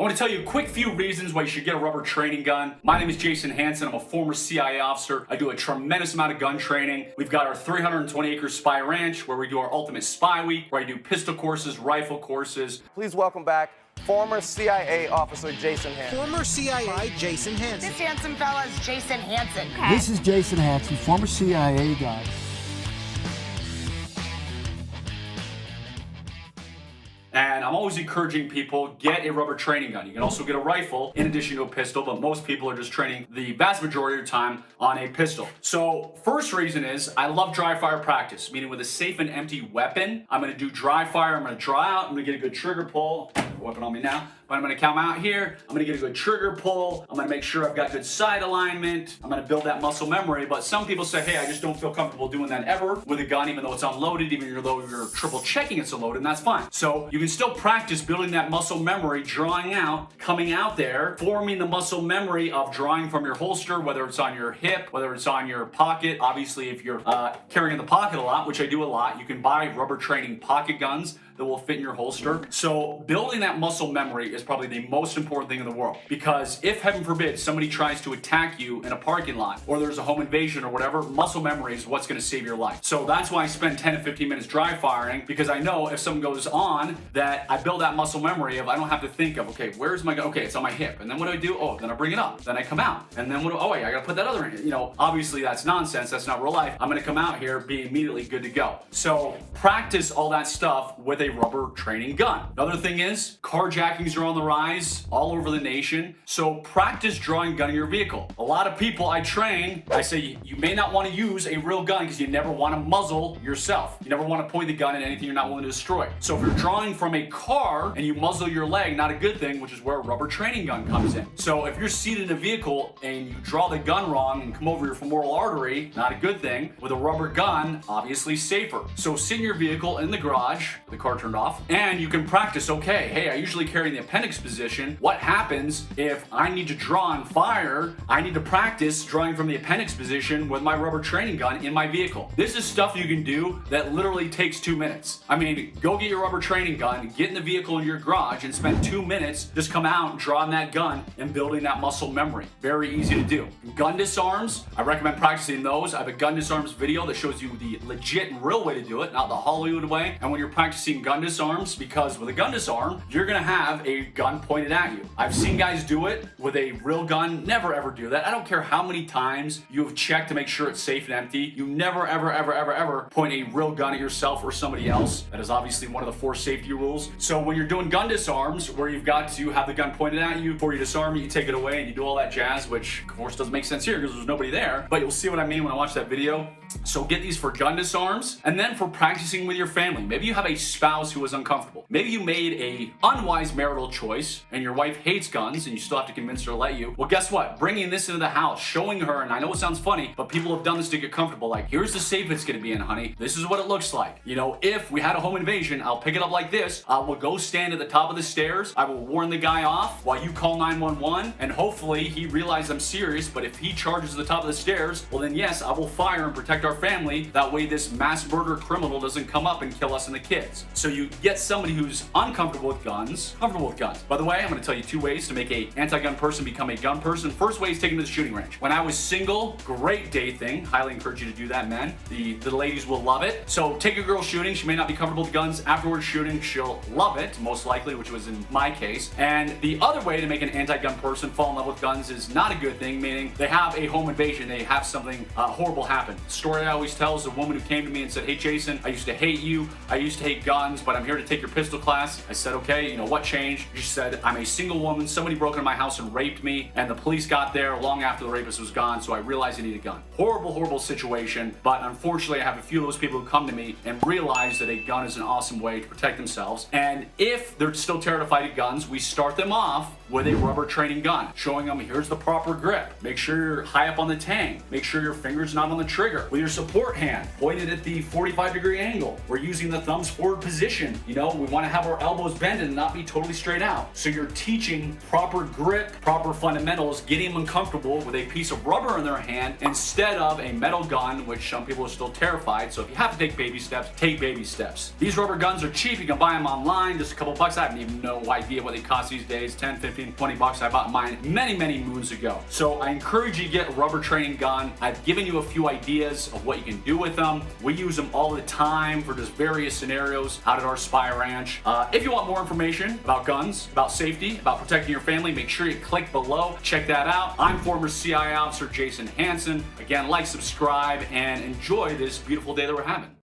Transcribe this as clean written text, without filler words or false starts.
want to tell you a quick few reasons why you should get a rubber training gun. My name is Jason Hanson. I'm a former CIA officer. I do a tremendous amount of gun training. We've got our 320-acre spy ranch where we do our ultimate spy week, where I do pistol courses, rifle courses. Please welcome back former CIA officer Jason Hanson. Former CIA Jason Hanson. This handsome fella is Jason Hanson. This is Jason Hanson, former CIA guy. And I'm always encouraging people, get a rubber training gun. You can also get a rifle in addition to a pistol, but most people are just training the vast majority of the time on a pistol. So first reason is I love dry fire practice, meaning with a safe and empty weapon. I'm gonna do dry fire, I'm gonna draw out, I'm gonna get a good trigger pull. Weapon on me now. But I'm gonna come out here, I'm gonna get a good trigger pull, I'm gonna make sure I've got good sight alignment, I'm gonna build that muscle memory. But some people say, hey, I just don't feel comfortable doing that ever with a gun, even though it's unloaded, even though you're triple checking it's unloaded, and that's fine. So you can still practice building that muscle memory, drawing out, coming out there, forming the muscle memory of drawing from your holster, whether it's on your hip, whether it's on your pocket. Obviously, if you're carrying in the pocket a lot, which I do a lot, you can buy rubber training pocket guns that will fit in your holster. So building that muscle memory is probably the most important thing in the world, because if, heaven forbid, somebody tries to attack you in a parking lot or there's a home invasion or whatever, muscle memory is what's gonna save your life. So that's why I spend 10 to 15 minutes dry firing, because I know if something goes on that I build that muscle memory of, I don't have to think of, okay, where's my gun? Okay, it's on my hip. And then what do I do? Oh, then I bring it up. Then I come out. And then oh wait, I gotta put that other in. Obviously that's nonsense. That's not real life. I'm gonna come out here, be immediately good to go. So practice all that stuff with a rubber training gun. Another thing is carjackings are on the rise all over the nation. So practice drawing gun in your vehicle. A lot of people I train, I say you may not want to use a real gun because you never want to muzzle yourself. You never want to point the gun at anything you're not willing to destroy. So if you're drawing from a car and you muzzle your leg, not a good thing, which is where a rubber training gun comes in. So if you're seated in a vehicle and you draw the gun wrong and come over your femoral artery, not a good thing. With a rubber gun, obviously safer. So sit in your vehicle in the garage, the car turned off, and you can practice, okay, hey, I usually carry in the appendix position. What happens if I need to draw and fire? I need to practice drawing from the appendix position with my rubber training gun in my vehicle. This is stuff you can do that literally takes 2 minutes. I mean, go get your rubber training gun, get in the vehicle in your garage and spend 2 minutes, just come out, drawing that gun and building that muscle memory. Very easy to do. Gun disarms, I recommend practicing those. I have a gun disarms video that shows you the legit and real way to do it, not the Hollywood way. And when you're practicing gun disarms, because with a gun disarm, you're gonna have a gun pointed at you. I've seen guys do it with a real gun. Never ever do that. I don't care how many times you have checked to make sure it's safe and empty. You never ever point a real gun at yourself or somebody else. That is obviously one of the 4 safety rules. So when you're doing gun disarms, where you've got to have the gun pointed at you, before you disarm it, you take it away and you do all that jazz, which of course doesn't make sense here because there's nobody there, but you'll see what I mean when I watch that video. So get these for gun disarms, and then for practicing with your family. Maybe you have a spouse who is uncomfortable. Maybe you made a unwise marital choice and your wife hates guns and you still have to convince her to let you. Well, guess what? Bringing this into the house, showing her, and I know it sounds funny, but people have done this to get comfortable. Like, here's the safe it's gonna be in, honey. This is what it looks like. If we had a home invasion, I'll pick it up like this. I will go stand at the top of the stairs. I will warn the guy off while you call 911, and hopefully he realizes I'm serious. But if he charges to the top of the stairs, well then yes, I will fire and protect our family. That way this mass murder criminal doesn't come up and kill us and the kids. So you get somebody who's uncomfortable with guns, comfortable with guns. By the way, I'm gonna tell you 2 ways to make a anti-gun person become a gun person. First way is taking to the shooting range. When I was single, great day thing. Highly encourage you to do that, men. The ladies will love it. So take a girl shooting. She may not be comfortable with guns. Afterwards shooting, she'll love it, most likely, which was in my case. And the other way to make an anti-gun person fall in love with guns is not a good thing, meaning they have a home invasion, they have something horrible happen. The story I always tell is a woman who came to me and said, hey Jason, I used to hate you, I used to hate guns, but I'm here to take your pistol class. I said, okay, what changed? She said, I'm a single woman, somebody broke into my house and raped me, and the police got there long after the rapist was gone, so I realized I need a gun. Horrible situation, but unfortunately I have a few of those people who come to me and realize that a gun is an awesome way to protect themselves. And if they're still terrified of guns, we start them off with a rubber training gun, showing them here's the proper grip. Make sure you're high up on the tang. Make sure your finger's not on the trigger. With your support hand pointed at the 45-degree angle. We're using the thumbs forward position. position. You know, we want to have our elbows bend and not be totally straight out. So you're teaching proper grip, proper fundamentals, getting them comfortable with a piece of rubber in their hand instead of a metal gun, which some people are still terrified. So if you have to take baby steps, take baby steps. These rubber guns are cheap. You can buy them online, just a couple bucks. I have even no idea what they cost these days, 10, 15, 20 bucks. I bought mine many moons ago. So I encourage you to get a rubber training gun. I've given you a few ideas of what you can do with them. We use them all the time for just various scenarios out at our spy ranch. If you want more information about guns, about safety, about protecting your family, make sure you click below. Check that out. I'm former CIA officer Jason Hanson. Again, like, subscribe, and enjoy this beautiful day that we're having.